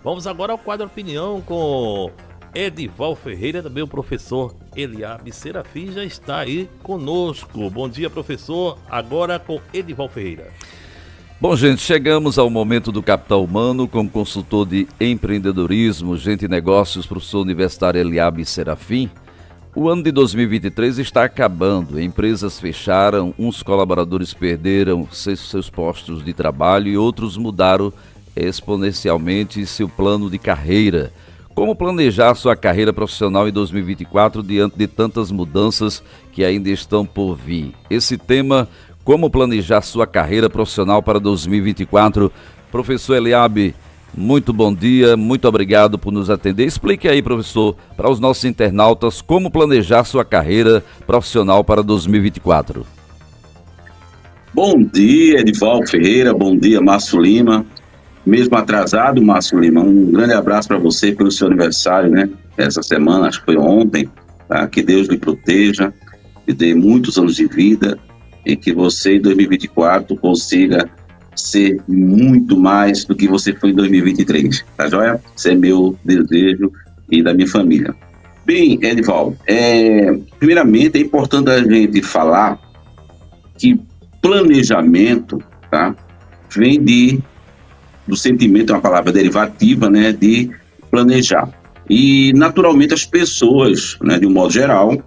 Vamos agora ao quadro Opinião com Edival Ferreira, também o professor Eliabe Serafim já está aí conosco. Bom dia, professor. Agora com Edival Ferreira. Bom, gente, chegamos ao momento do capital humano com o consultor de empreendedorismo, gente e negócios, professor universitário Eliabe Serafim. O ano de 2023 está acabando, empresas fecharam, uns colaboradores perderam seus postos de trabalho e outros mudaram exponencialmente seu plano de carreira. Como planejar sua carreira profissional em 2024 diante de tantas mudanças que ainda estão por vir? Esse tema, como planejar sua carreira profissional para 2024, professor Eliabe, muito bom dia, muito obrigado por nos atender. Explique aí, professor, para os nossos internautas, como planejar sua carreira profissional para 2024. Bom dia, Edival Ferreira, bom dia, Márcio Lima. Mesmo atrasado, Márcio Lima, um grande abraço para você pelo seu aniversário, né? Essa semana, acho que foi ontem, tá? Que Deus lhe proteja, lhe dê muitos anos de vida e que você em 2024 consiga ser muito mais do que você foi em 2023, tá joia? Esse é meu desejo e da minha família. Bem, Edival, primeiramente é importante a gente falar que planejamento, tá? Vem do sentimento, é uma palavra derivativa, né, de planejar. E, naturalmente, as pessoas, né, de um modo geral,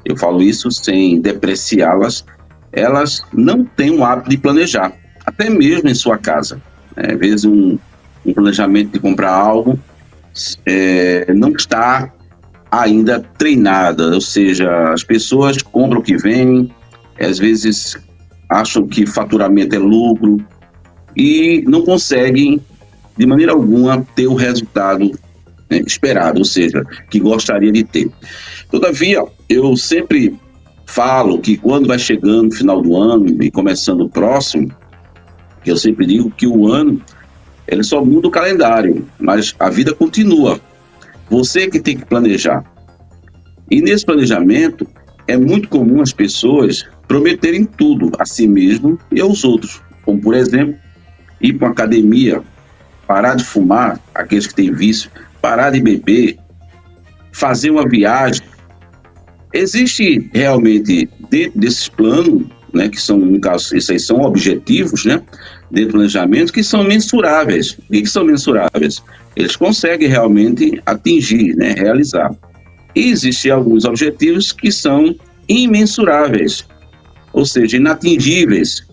eu falo isso sem depreciá-las, elas não têm o hábito de planejar, até mesmo em sua casa. Às vezes, um planejamento de comprar algo não está ainda treinada, ou seja, as pessoas compram o que vem, às vezes acham que faturamento é lucro, e não conseguem, de maneira alguma, ter o resultado, né, esperado, ou seja, que gostaria de ter. Todavia, eu sempre falo que quando vai chegando o final do ano e começando o próximo, que eu sempre digo que o ano, ele só muda o calendário, mas a vida continua. Você que tem que planejar. E nesse planejamento, é muito comum as pessoas prometerem tudo a si mesmo e aos outros, como, por exemplo, ir para uma academia, parar de fumar, aqueles que têm vício, parar de beber, fazer uma viagem. Existe realmente, dentro desses planos, né, que são, no caso, esses aí são objetivos, né, dentro do planejamento, que são mensuráveis. O que são mensuráveis? Eles conseguem realmente atingir, né, realizar. E existem alguns objetivos que são imensuráveis, ou seja, inatingíveis.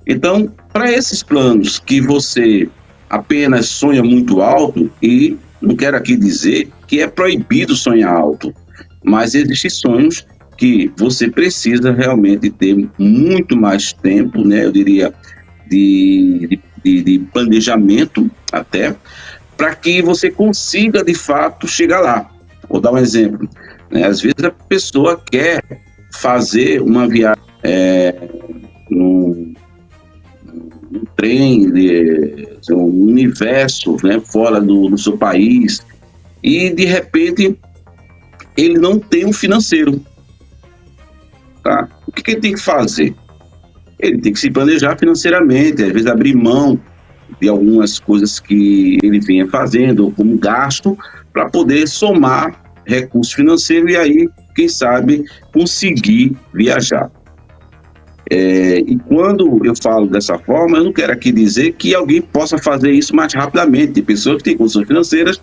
Então, para esses planos que você apenas sonha muito alto, e não quero aqui dizer que é proibido sonhar alto, mas existem sonhos que você precisa realmente ter muito mais tempo, né, eu diria, de planejamento até, para que você consiga, de fato, chegar lá. Vou dar um exemplo, né? Às vezes a pessoa quer fazer uma viagem num trem, um universo, né, fora do seu país, e de repente ele não tem um financeiro, tá? O que ele tem que fazer? Ele tem que se planejar financeiramente, às vezes abrir mão de algumas coisas que ele vinha fazendo como gasto, para poder somar recursos financeiros e aí, quem sabe, conseguir viajar. E quando eu falo dessa forma, eu não quero aqui dizer que alguém possa fazer isso mais rapidamente. Tem pessoas que têm condições financeiras,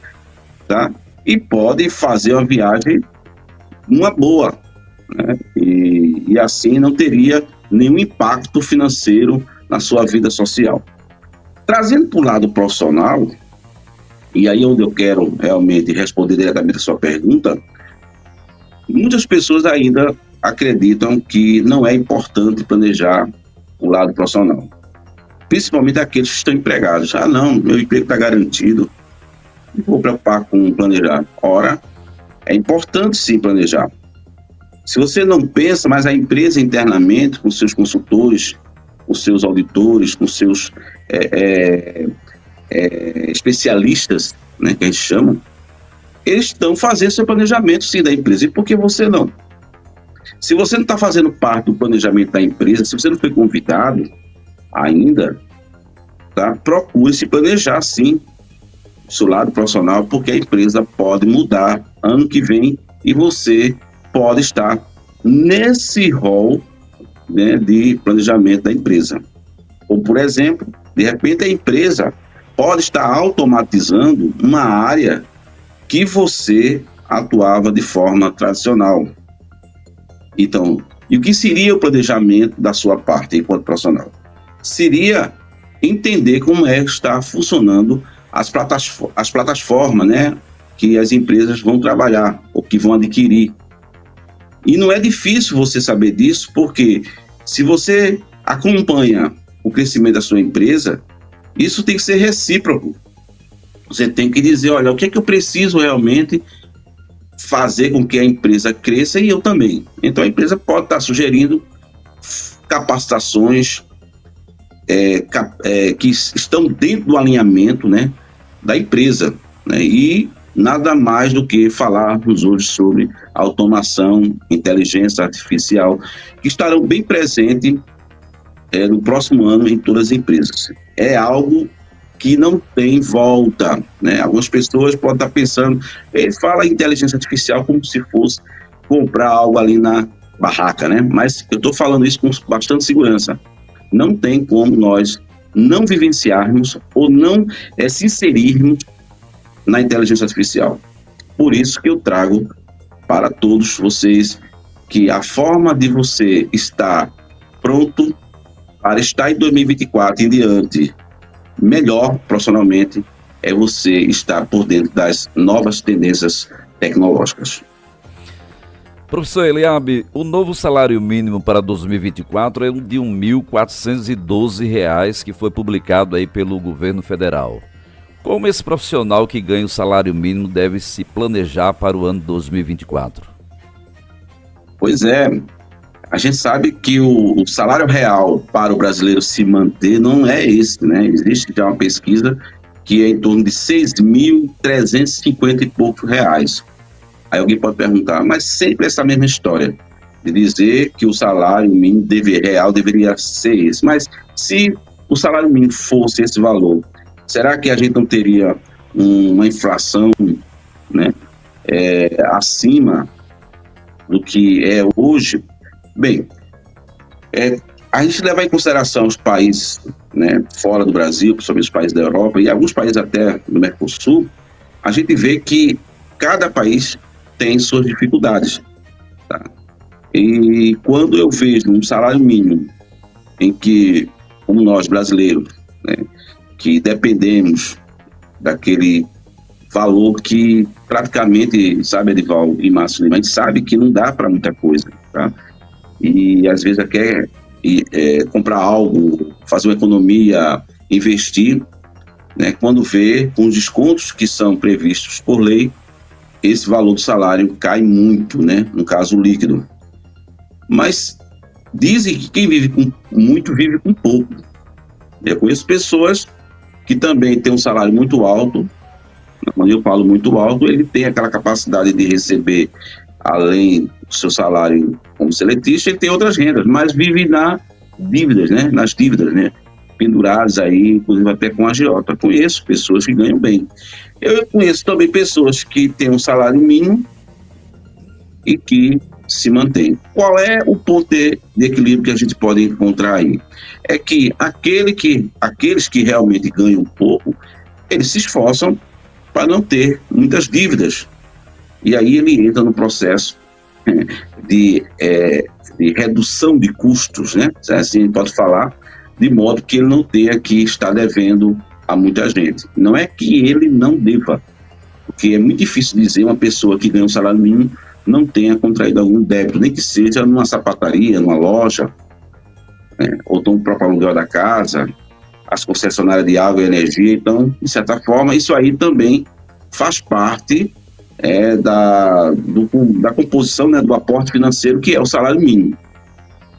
tá? E podem fazer uma viagem numa boa, né? E assim não teria nenhum impacto financeiro na sua vida social. Trazendo para o lado profissional, e aí onde eu quero realmente responder diretamente a sua pergunta, muitas pessoas ainda acreditam que não é importante planejar o lado profissional. Principalmente aqueles que estão empregados. Ah, não, meu emprego está garantido, não vou preocupar com planejar. Ora, é importante sim planejar. Se você não pensa, mas a empresa internamente, com seus consultores, com seus auditores, com seus especialistas, né, que a gente chama, eles estão fazendo seu planejamento sim da empresa. E por que você não? Se você não está fazendo parte do planejamento da empresa, se você não foi convidado ainda, tá? Procure se planejar sim. seu lado profissional, porque a empresa pode mudar ano que vem e você pode estar nesse rol, né, de planejamento da empresa. Ou, por exemplo, de repente a empresa pode estar automatizando uma área que você atuava de forma tradicional. Então, e o que seria o planejamento da sua parte enquanto profissional? Seria entender como está funcionando as plataformas, né, que as empresas vão trabalhar ou que vão adquirir. E não é difícil você saber disso, porque se você acompanha o crescimento da sua empresa, isso tem que ser recíproco. Você tem que dizer, olha, o que é que eu preciso realmente fazer com que a empresa cresça e eu também. Então a empresa pode estar sugerindo capacitações que estão dentro do alinhamento, né, da empresa, né, e nada mais do que falarmos hoje sobre automação, inteligência artificial, que estarão bem presentes no próximo ano em todas as empresas. É algo que não tem volta, né? Algumas pessoas podem estar pensando, ele fala em inteligência artificial como se fosse comprar algo ali na barraca, né? Mas eu estou falando isso com bastante segurança. Não tem como nós não vivenciarmos ou não se inserirmos na inteligência artificial. Por isso que eu trago para todos vocês que a forma de você estar pronto para estar em 2024 em diante melhor profissionalmente é você estar por dentro das novas tendências tecnológicas. Professor Eliabe, o novo salário mínimo para 2024 é de R$ 1.412, que foi publicado aí pelo governo federal. Como esse profissional que ganha o salário mínimo deve se planejar para o ano 2024? Pois é, a gente sabe que o salário real para o brasileiro se manter não é esse, né? Existe já uma pesquisa que é em torno de 6.350 e poucos reais. Aí alguém pode perguntar, mas sempre essa mesma história de dizer que o salário mínimo real deveria ser esse. Mas se o salário mínimo fosse esse valor, será que a gente não teria uma inflação, né, acima do que é hoje? Bem, a gente levar em consideração os países, né, fora do Brasil, principalmente os países da Europa e alguns países até do Mercosul, a gente vê que cada país tem suas dificuldades. Tá? E quando eu vejo um salário mínimo em que, como nós brasileiros, né, que dependemos daquele valor que praticamente, sabe, Edival e Márcio Lima, a gente sabe que não dá para muita coisa, tá? E às vezes quer comprar algo, fazer uma economia, investir, né? Quando vê, com os descontos que são previstos por lei, esse valor do salário cai muito, né? No caso líquido. Mas dizem que quem vive com muito vive com pouco. Eu conheço pessoas que também têm um salário muito alto. Quando eu falo muito alto, ele tem aquela capacidade de receber, além do seu salário como seletista, ele tem outras rendas, mas vive nas dívidas, né? Pendurados aí, inclusive até com agiota. Conheço pessoas que ganham bem. Eu conheço também pessoas que têm um salário mínimo e que se mantêm. Qual é o ponto de equilíbrio que a gente pode encontrar aí? É que aqueles que realmente ganham pouco, eles se esforçam para não ter muitas dívidas. E aí ele entra no processo de redução de custos, né? Assim pode falar, de modo que ele não tenha que estar devendo a muita gente. Não é que ele não deva, porque é muito difícil dizer uma pessoa que ganha um salário mínimo não tenha contraído algum débito, nem que seja numa sapataria, numa loja, né? Ou no próprio aluguel da casa, as concessionárias de água e energia. Então, de certa forma, isso aí também faz parte da composição, né, do aporte financeiro, que é o salário mínimo.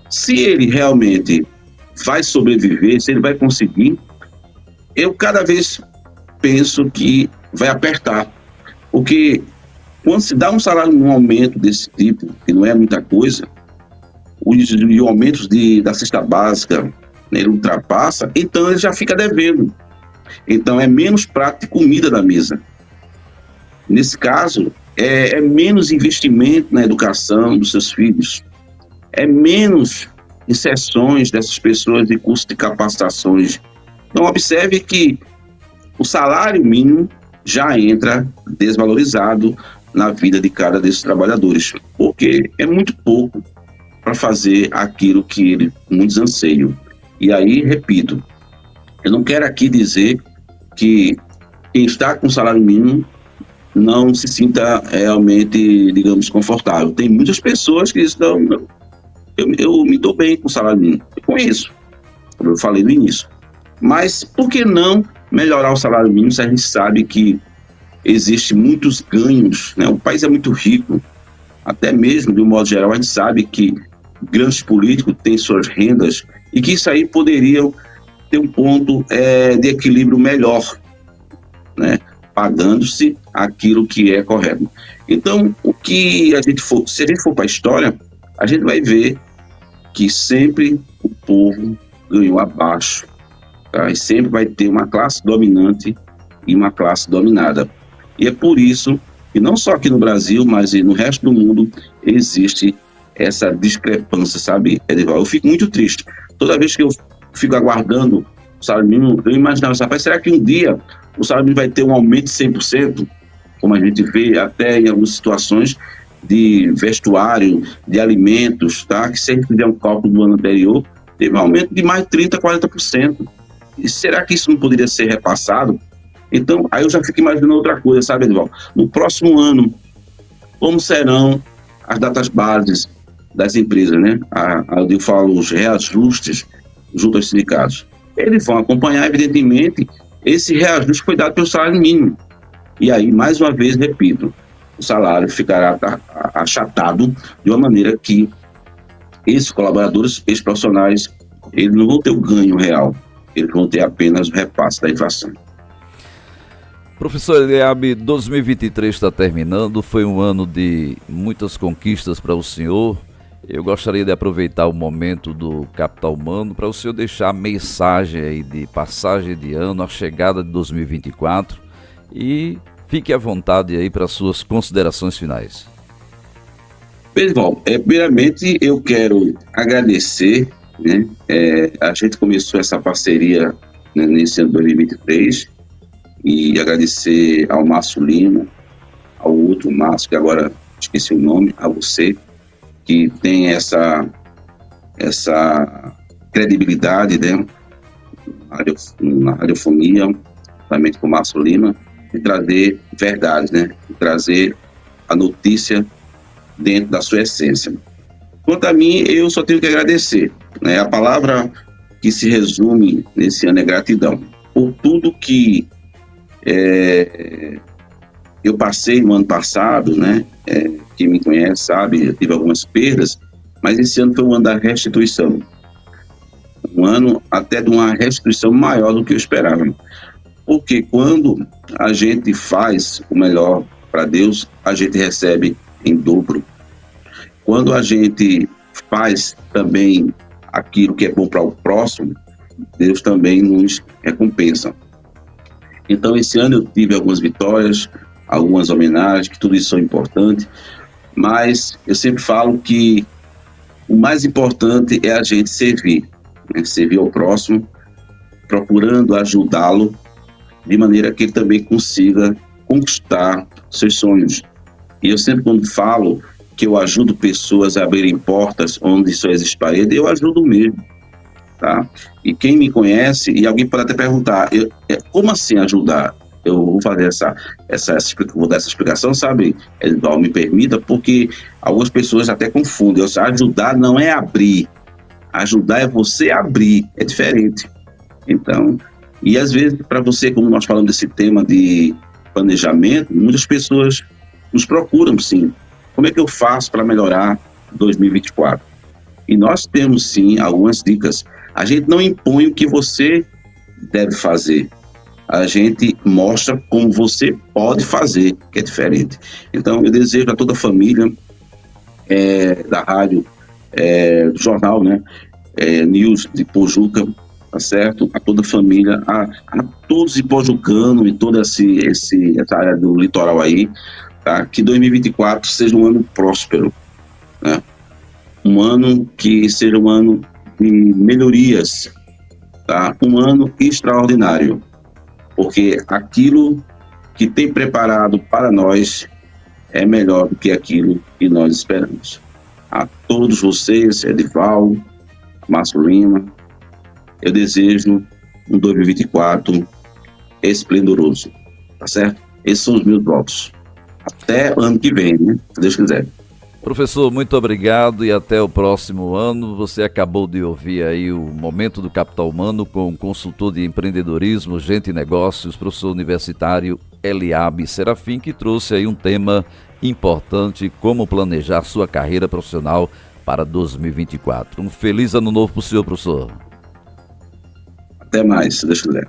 Se ele realmente vai sobreviver, se ele vai conseguir, eu cada vez penso que vai apertar, porque quando se dá um aumento desse tipo, que não é muita coisa, os aumentos da cesta básica, né, ele ultrapassa, então ele já fica devendo. Então é menos prato de comida na mesa. Nesse caso, é menos investimento na educação dos seus filhos, é menos inserções dessas pessoas de curso de capacitações. Então observe que o salário mínimo já entra desvalorizado na vida de cada desses trabalhadores, porque é muito pouco para fazer aquilo que muitos anseiam. E aí, repito, eu não quero aqui dizer que quem está com salário mínimo não se sinta realmente, digamos, confortável. Tem muitas pessoas que dizem, não, eu me dou bem com o salário mínimo. Eu conheço, como eu falei no início. Mas por que não melhorar o salário mínimo se a gente sabe que existe muitos ganhos, né? O país é muito rico, até mesmo, de um modo geral, a gente sabe que grandes políticos têm suas rendas e que isso aí poderiam ter um ponto de equilíbrio melhor, né? Pagando-se aquilo que é correto. Então, se a gente for para a história, a gente vai ver que sempre o povo ganhou abaixo, tá? E sempre vai ter uma classe dominante e uma classe dominada. E é por isso que não só aqui no Brasil, mas no resto do mundo existe essa discrepância, sabe, Edivaldo? Eu fico muito triste. Toda vez que eu fico aguardando o salário mínimo, eu imaginava, rapaz, será que um dia o salário mínimo vai ter um aumento de 100%? Como a gente vê até em algumas situações de vestuário, de alimentos, tá? Que se a gente fizer um cálculo do ano anterior, teve um aumento de mais de 30%, 40%. E será que isso não poderia ser repassado? Então, aí eu já fico imaginando outra coisa, sabe, Edivaldo? No próximo ano, como serão as datas bases das empresas, né? Eu falo os reajustes junto aos sindicatos. Eles vão acompanhar, evidentemente, esse reajuste que foi dado pelo salário mínimo. E aí, mais uma vez, repito, o salário ficará achatado de uma maneira que esses colaboradores, esses profissionais, eles não vão ter o ganho real, eles vão ter apenas o repasse da inflação. Professor Eliabe, 2023 está terminando, foi um ano de muitas conquistas para o senhor. Eu gostaria de aproveitar o momento do Capital Humano para o senhor deixar a mensagem aí de passagem de ano, a chegada de 2024, e fique à vontade aí para as suas considerações finais. Pessoal, primeiramente eu quero agradecer, né? A gente começou essa parceria, né, nesse ano 2023, e agradecer ao Márcio Lima, ao outro Márcio, que agora esqueci o nome, a você, que tem essa credibilidade, né, na radiofonia, também com o Márcio Lima, de trazer verdades, né, de trazer a notícia dentro da sua essência. Quanto a mim, eu só tenho que agradecer, né? A palavra que se resume nesse ano é gratidão. Por tudo que eu passei no ano passado, né? Quem me conhece sabe, eu tive algumas perdas, mas esse ano foi um ano da restituição. Um ano até de uma restituição maior do que eu esperava. Porque quando a gente faz o melhor para Deus, a gente recebe em dobro. Quando a gente faz também aquilo que é bom para o próximo, Deus também nos recompensa. Então, esse ano eu tive algumas vitórias, algumas homenagens, que tudo isso são importantes, mas eu sempre falo que o mais importante é a gente servir, né? Servir ao próximo, procurando ajudá-lo, de maneira que ele também consiga conquistar seus sonhos. E eu sempre, quando falo que eu ajudo pessoas a abrirem portas onde só existe parede, eu ajudo mesmo, tá? E quem me conhece, e alguém pode até perguntar, como assim ajudar? Eu vou fazer vou dar essa explicação, sabe, Edvaldo, me permita, porque algumas pessoas até confundem. Ajudar não é abrir, ajudar é você abrir, é diferente. Então, e às vezes, para você, como nós falamos desse tema de planejamento, muitas pessoas nos procuram, sim. Como é que eu faço para melhorar 2024? E nós temos, sim, algumas dicas. A gente não impõe o que você deve fazer. A gente mostra como você pode fazer, que é diferente. Então, eu desejo a toda a família da rádio, do jornal, né, News de Pojuca, tá certo? A toda a família, a todos de Pojucano e toda essa área do litoral aí, tá? Que 2024 seja um ano próspero, né? Um ano que seja um ano de melhorias, tá? Um ano extraordinário, porque aquilo que tem preparado para nós é melhor do que aquilo que nós esperamos. A todos vocês, Edival, Márcio Lima, eu desejo um 2024 esplendoroso, tá certo? Esses são os meus votos. Até ano que vem, né? Se Deus quiser. Professor, muito obrigado e até o próximo ano. Você acabou de ouvir aí o Momento do Capital Humano com o consultor de empreendedorismo, gente e negócios, professor universitário Eliabe Serafim, que trouxe aí um tema importante, como planejar sua carreira profissional para 2024. Um feliz ano novo para o senhor, professor. Até mais, se Deus quiser.